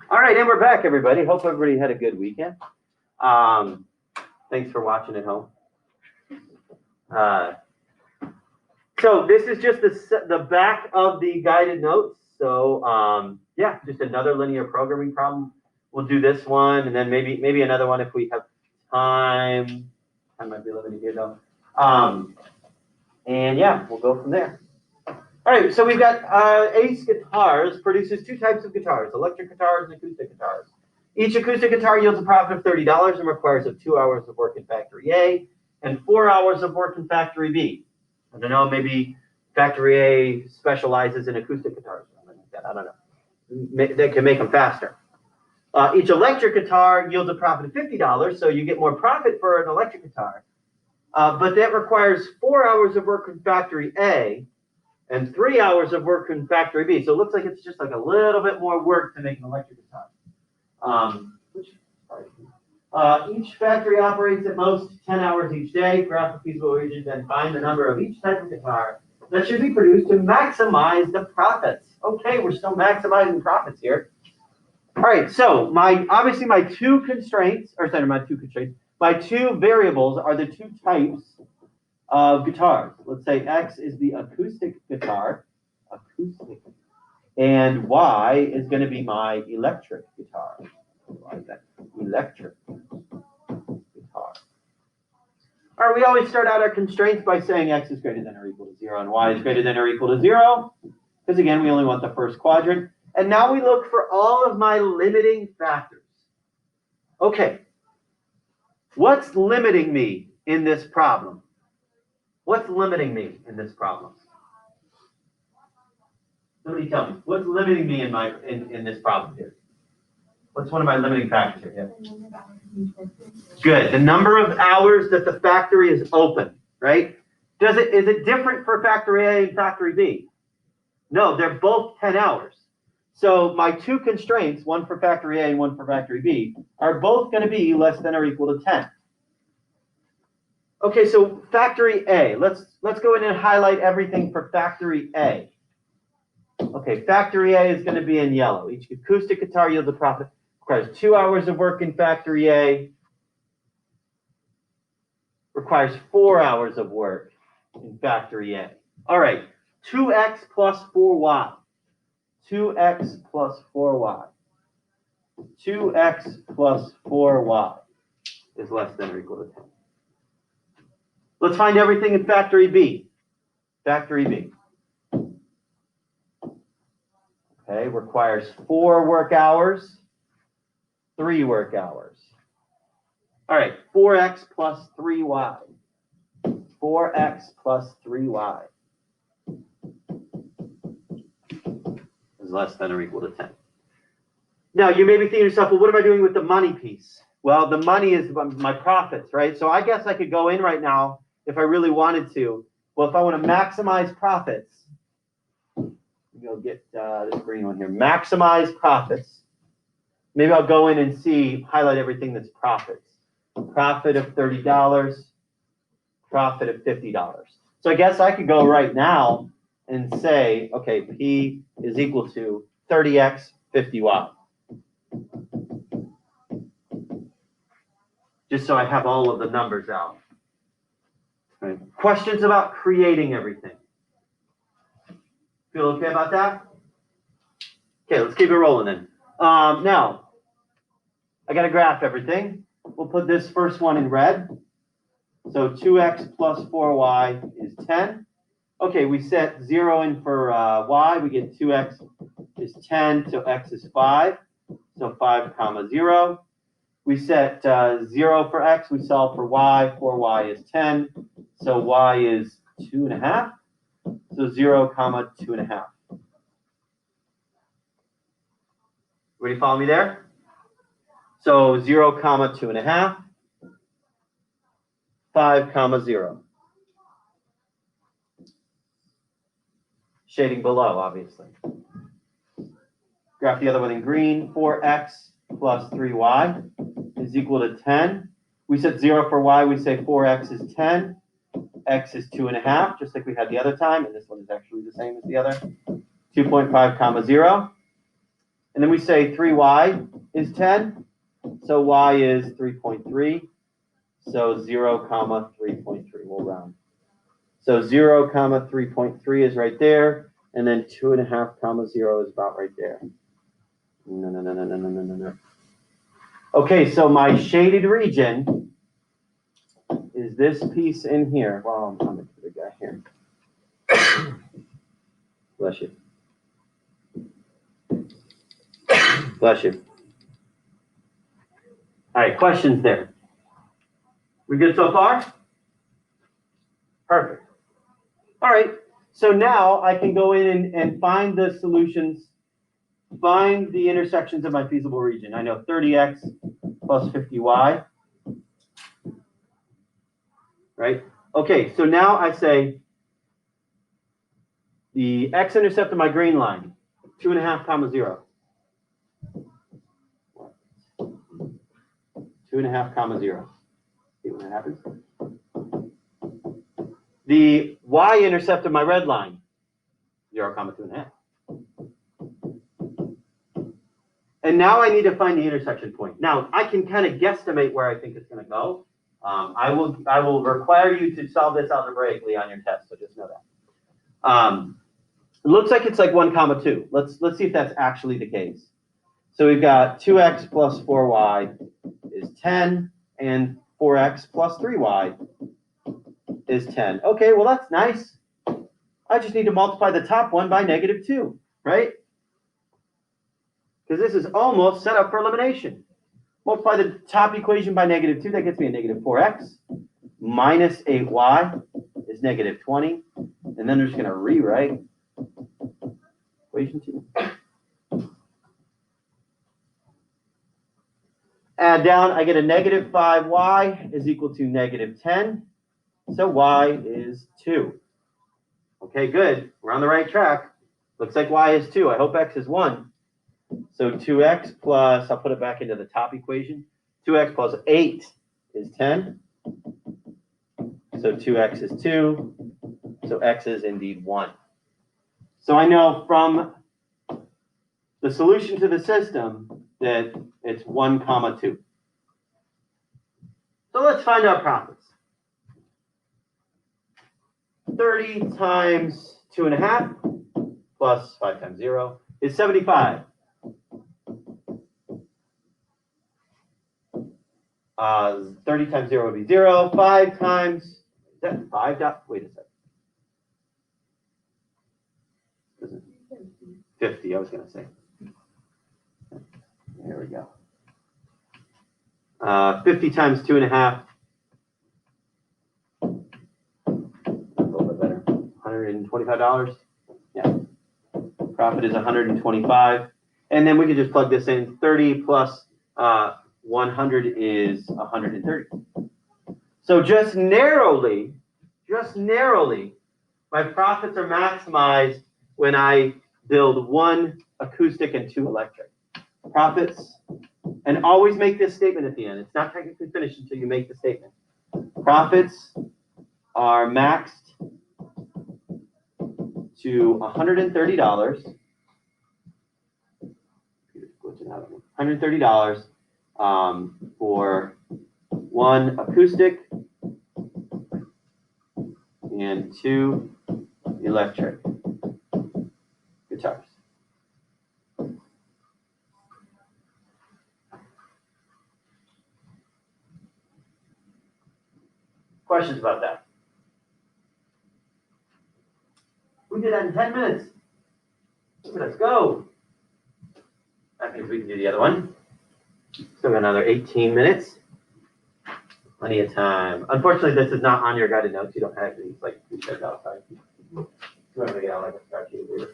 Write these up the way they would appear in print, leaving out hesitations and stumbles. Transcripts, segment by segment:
All right, and we're back, everybody. Hope everybody had a good weekend. Thanks for watching at home. So this is just the back of the guided notes. So yeah, just another linear programming problem. We'll do this one, and then maybe another one if we have time. Time might be limited here though. And yeah, we'll go from there. All right, so we've got Ace Guitars produces two types of guitars, electric guitars and acoustic guitars. Each acoustic guitar yields a profit of $30 and requires 2 hours of work in factory A and 4 hours of work in factory B. I don't know, maybe factory A specializes in acoustic guitars. I don't know. They can make them faster. Each electric guitar yields a profit of $50, so you get more profit for an electric guitar. But that requires 4 hours of work in factory A and 3 hours of work in factory B. So it looks like it's just like a little bit more work to make an electric guitar. Each factory operates at most 10 hours each day. Graph a feasible region, then find the number of each type of guitar that should be produced to maximize the profits. Okay, we're still maximizing profits here. All right, so my two variables are the two types of guitars. Let's say X is the acoustic guitar, and Y is going to be my electric guitar. Why is that? Electric guitar. All right, we always start out our constraints by saying X is greater than or equal to 0 and Y is greater than or equal to 0, because again, we only want the first quadrant. And now we look for all of my limiting factors. Okay, what's limiting me in this problem? What's limiting me in this problem? Somebody tell me. What's limiting me in this problem here? What's one of my limiting factors here? Yeah. Good. The number of hours that the factory is open, right? Is it different for factory A and factory B? No, they're both 10 hours. So my two constraints, one for factory A and one for factory B, are both going to be less than or equal to 10. Okay, so factory A, let's go in and highlight everything for factory A. Okay, factory A is going to be in yellow. Each acoustic guitar yields a profit, requires 2 hours of work in factory A, requires 4 hours of work in factory A. All right, 2x plus 4y. 2x plus 4y. 2x plus 4y is less than or equal to 10. Let's find everything in factory B. Factory B. Okay, requires 4 work hours, 3 work hours. All right, 4x plus 3y. 4x plus 3y is less than or equal to 10. Now, you may be thinking to yourself, well, what am I doing with the money piece? Well, the money is my profits, right? So I guess I could go in right now if I really wanted to. Well, if I want to maximize profits, go get this green one here. Maximize profits. Maybe I'll go in and highlight everything that's profits. Profit of $30, profit of $50. So I guess I could go right now and say, okay, P is equal to 30x 50y. Just so I have all of the numbers out. Right. Questions about creating everything? Feel okay about that? Okay, let's keep it rolling then. Now, I got to graph everything. We'll put this first one in red. So 2x plus 4y is 10. Okay, we set 0 in for y. We get 2x is 10, so x is 5. So 5 comma 0. We set 0 for x. We solve for y. 4y is 10. So y is 2.5. So 0 comma 2.5. Everybody follow me there? So 0 comma 2.5. 5 comma 0. Shading below, obviously. Graph the other one in green. 4x plus 3y is equal to 10. We set 0 for y. We say 4x is 10. X is 2.5, just like we had the other time. And this one is actually the same as the other. 2.5 comma 0. And then we say 3y is 10. So y is 3.3. So 0, comma 3.3. We'll round. So 0, comma 3.3 is right there. And then 2.5, comma 0 is about right there. No. Okay, so my shaded region is this piece in here. Well, I'm coming to the guy here. Bless you. Bless you. All right, questions there? We good so far? Perfect. All right, so now I can go in and find the solutions, find the intersections of my feasible region. I know 30x plus 50y, right? Okay, so now I say the x-intercept of my green line, 2.5, comma 0. 2.5, comma 0. See what happens? The y-intercept of my red line, 0, comma 2.5. And now I need to find the intersection point. Now, I can kind of guesstimate where I think it's going to go. I will require you to solve this algebraically on your test, so just know that. It looks like it's like 1, comma 2. Let's see if that's actually the case. So we've got 2x plus 4y is 10, and 4x plus 3y is 10. Okay, well, that's nice. I just need to multiply the top one by -2, right? Because this is almost set up for elimination. Multiply the top equation by -2, that gets me a -4x. Minus 8y is -20. And then we're just going to rewrite equation 2. Add down, I get a -5y is equal to -10. So y is 2. Okay, good. We're on the right track. Looks like y is 2. I hope x is 1. So 2x plus, I'll put it back into the top equation. 2x plus 8 is 10. So 2x is 2. So x is indeed 1. So I know from the solution to the system that it's 1, comma 2. So let's find our profits. 30 times 2.5 plus 5 times 0 is 75. 30 times 0 would be 0. 5 times, is that 5 dot? Wait a second. 50, I was going to say. There we go. 50 times 2.5. A little bit better. $125. Yeah. Profit is 125. And then we could just plug this in. 30 plus 100 is 130. So just narrowly, my profits are maximized when I build 1 acoustic and 2 electric. Profits, and always make this statement at the end. It's not technically finished until you make the statement. Profits are maxed to $130. $130 for 1 acoustic and 2 electric guitars. Questions about that? We did that in 10 minutes. Let's go. That means we can do the other one. Still got another 18 minutes. Plenty of time. Unfortunately, this is not on your guided notes. You don't have these like we said outside. You want to make it out like a start sheet later.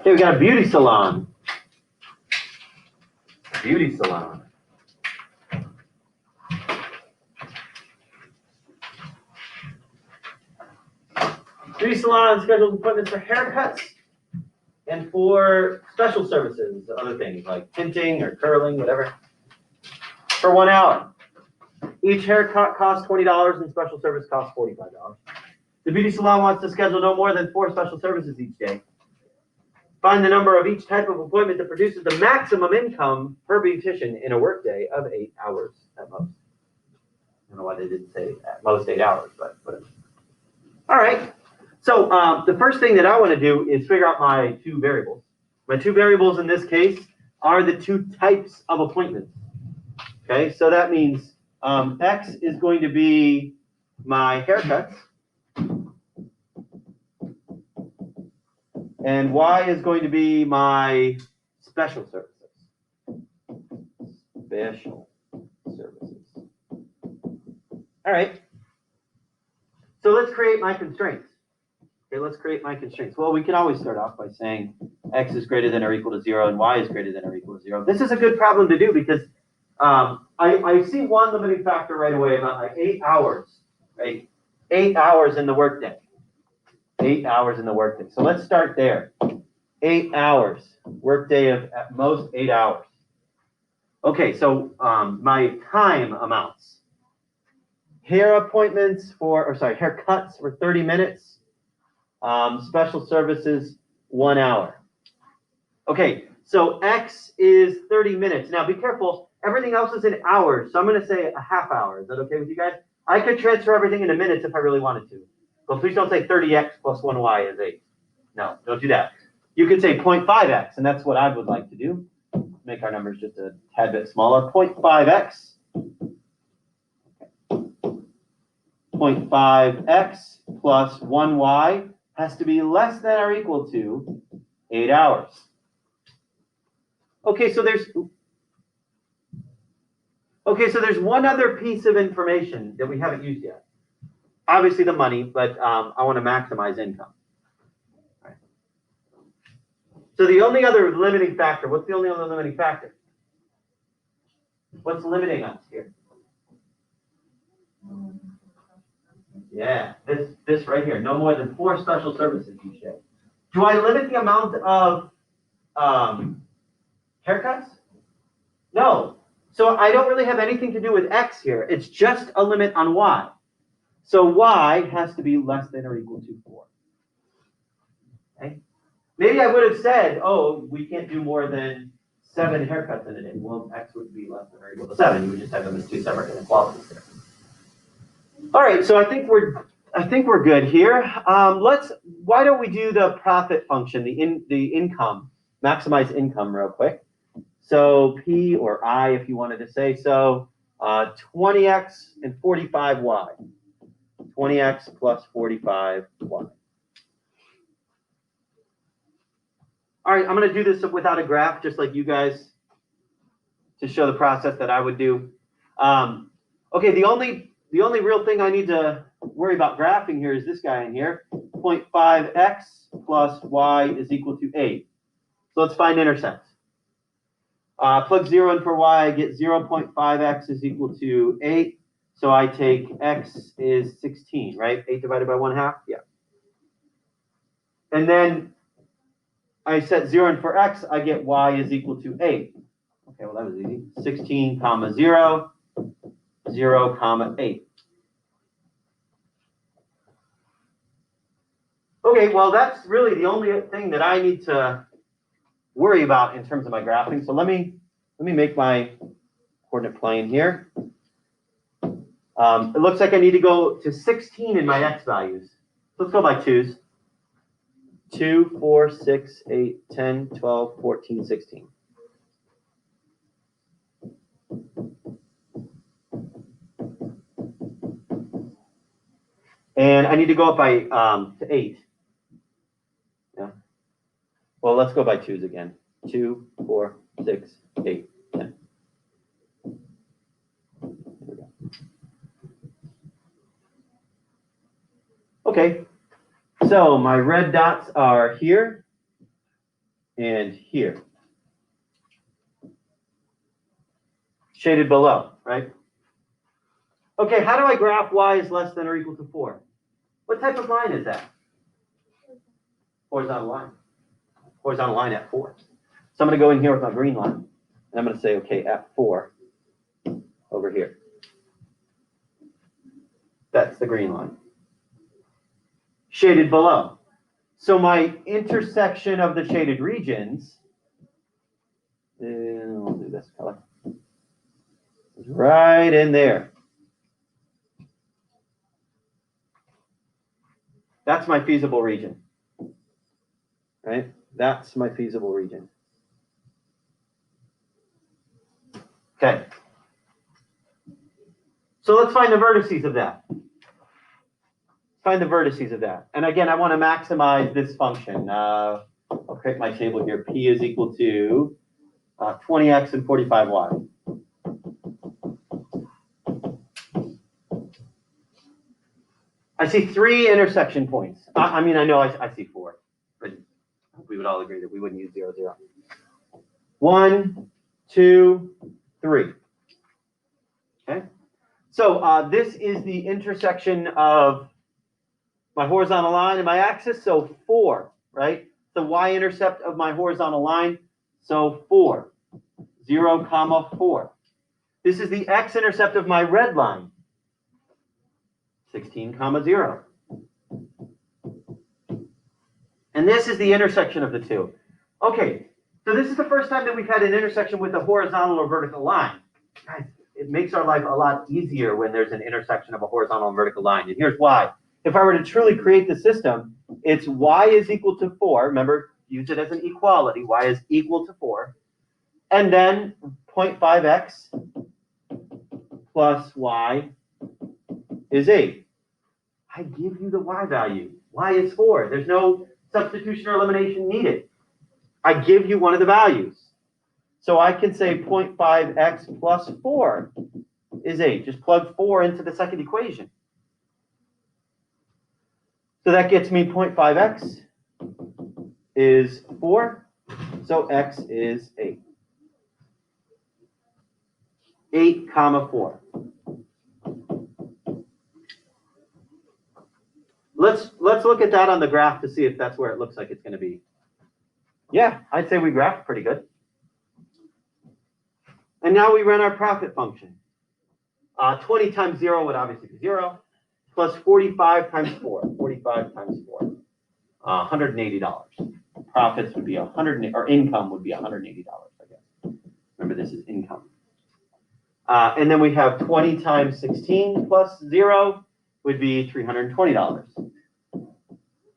Okay, we got a beauty salon. Beauty salon. Beauty salon schedules appointments for haircuts and for special services, other things like tinting or curling, whatever, for 1 hour. Each haircut costs $20 and special service costs $45. The beauty salon wants to schedule no more than 4 special services each day. Find the number of each type of appointment that produces the maximum income per beautician in a workday of 8 hours at most. I don't know why they didn't say at most 8 hours, but whatever. All right. So the first thing that I want to do is figure out my 2 variables. My 2 variables in this case are the 2 types of appointments. Okay, so that means X is going to be my haircuts, and Y is going to be my special services. Special services. All right. So let's create my constraints. Okay, let's create my constraints. Well, we can always start off by saying X is greater than or equal to 0 and Y is greater than or equal to 0. This is a good problem to do because I see one limiting factor right away about like 8 hours, right? 8 hours in the workday. 8 hours in the workday. So let's start there. 8 hours. Workday of at most 8 hours. Okay, so my time amounts. Haircuts for 30 minutes. Special services, 1 hour. Okay, so X is 30 minutes. Now be careful, everything else is in hours, so I'm going to say a half hour. Is that okay with you guys? I could transfer everything into minutes if I really wanted to. But please don't say 30X plus 1Y is 8. No, don't do that. You could say 0.5X, and that's what I would like to do. Make our numbers just a tad bit smaller. 0.5X. 0.5X plus 1Y has to be less than or equal to 8 hours. Okay, so there's one other piece of information that we haven't used yet. Obviously the money, but I want to maximize income. All right. So the only other limiting factor, what's the only other limiting factor? What's limiting us here? Yeah, this right here, no more than 4 special services each day. Do I limit the amount of haircuts? No. So I don't really have anything to do with X here. It's just a limit on Y. So Y has to be less than or equal to 4. Okay? Maybe I would have said, oh, we can't do more than 7 haircuts in a day. Well, X would be less than or equal to 7. You would just have them as 2 separate inequalities there. All right, so I think we're good here. Why don't we do the profit function, the income, maximize income real quick. So P or I, if you wanted to say so, 20X and 45Y. 20X plus 45Y. All right, I'm going to do this without a graph, just like you guys, to show the process that I would do. Okay, the only real thing I need to worry about graphing here is this guy in here. 0.5X plus Y is equal to 8. So let's find intercepts. Plug 0 in for Y, I get 0.5X is equal to 8. So I take X is 16, right? 8 divided by 1/2, yeah. And then I set 0 in for X, I get Y is equal to 8. Okay, well that was easy. 16, comma 0, 0, comma 8. Okay, well that's really the only thing that I need to worry about in terms of my graphing. So let me make my coordinate plane here. It looks like I need to go to 16 in my X values. Let's go by 2s. 2, 4, 6, 8, 10, 12, 14, 16. And I need to go up by to 8. Yeah. Well, let's go by 2s again. 2, 4, 6, 8, 10. Okay, so my red dots are here and here. Shaded below, right? Okay, how do I graph Y is less than or equal to 4? What type of line is that? Horizontal line. Horizontal line at 4. So I'm going to go in here with my green line, and I'm going to say, okay, at 4 over here. That's the green line. Shaded below. So my intersection of the shaded regions, and I'll do this color, is right in there. That's my feasible region, right? That's my feasible region. Okay. So let's find the vertices of that. Find the vertices of that. And again, I want to maximize this function. I'll create my table here. P is equal to 20x and 45y. I see 3 intersection points. I mean, I know I see 4, but I hope we would all agree that we wouldn't use 0, 0. 1, 2, 3. Okay. So this is the intersection of my horizontal line and my axis, so 4, right? The y-intercept of my horizontal line, so 4, 0, comma 4. This is the x-intercept of my red line, 16, comma 0. And this is the intersection of the two. Okay, so this is the first time that we've had an intersection with a horizontal or vertical line. Guys, it makes our life a lot easier when there's an intersection of a horizontal and vertical line, and here's why. If I were to truly create the system, it's y is equal to 4. Remember, use it as an equality. Y is equal to 4. And then 0.5x plus y is 8. I give you the y value. Y is 4. There's no substitution or elimination needed. I give you one of the values. So I can say 0.5x plus 4 is 8. Just plug 4 into the second equation. So that gets me 0.5x is 4, so x is 8. 8, comma 4. Let's look at that on the graph to see if that's where it looks like it's going to be. Yeah, I'd say we graphed pretty good. And now we run our profit function. 20 times 0 would obviously be 0. Plus 45 times 4. 45 times 4. $180. Profits would be or income would be $180, I guess. Remember, this is income. And then we have 20 times 16 plus 0 would be $320.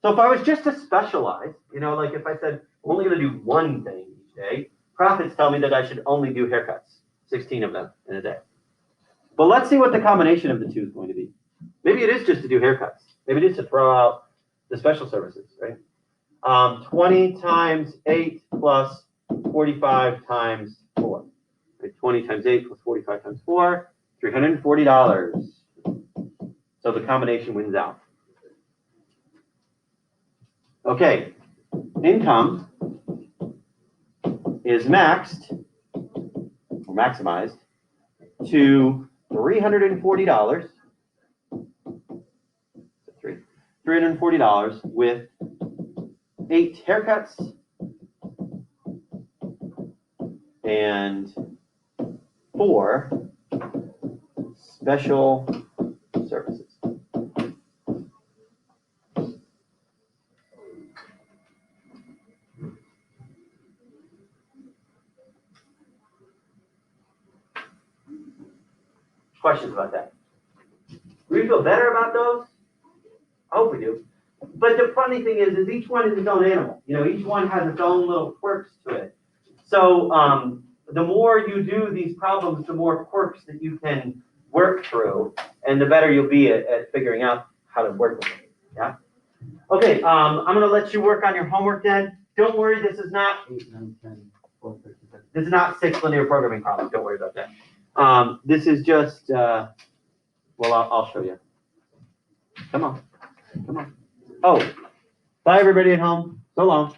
So if I was just to specialize, like if I said, I'm only going to do one thing each day, profits tell me that I should only do haircuts, 16 of them in a day. But let's see what the combination of the two is going to be. Maybe it is just to do haircuts. Maybe it is to throw out the special services, right? 20 times 8 plus 45 times 4. Right? 20 times 8 plus 45 times 4, $340. So the combination wins out. Okay, income is maxed, or maximized, to $340. $340 with 8 haircuts and 4 special services. Questions about that? Do we feel better about those? I hope we do. But the funny thing is each one is its own animal. Each one has its own little quirks to it. So the more you do these problems, the more quirks that you can work through, and the better you'll be at figuring out how to work with it. Yeah. Okay. I'm going to let you work on your homework then. Don't worry. This is not 8, 9, 10, 12, 13, 14. This is not 6 linear programming problems. Don't worry about that. This is just. Well, I'll show you. Come on. Oh, bye everybody at home. So long.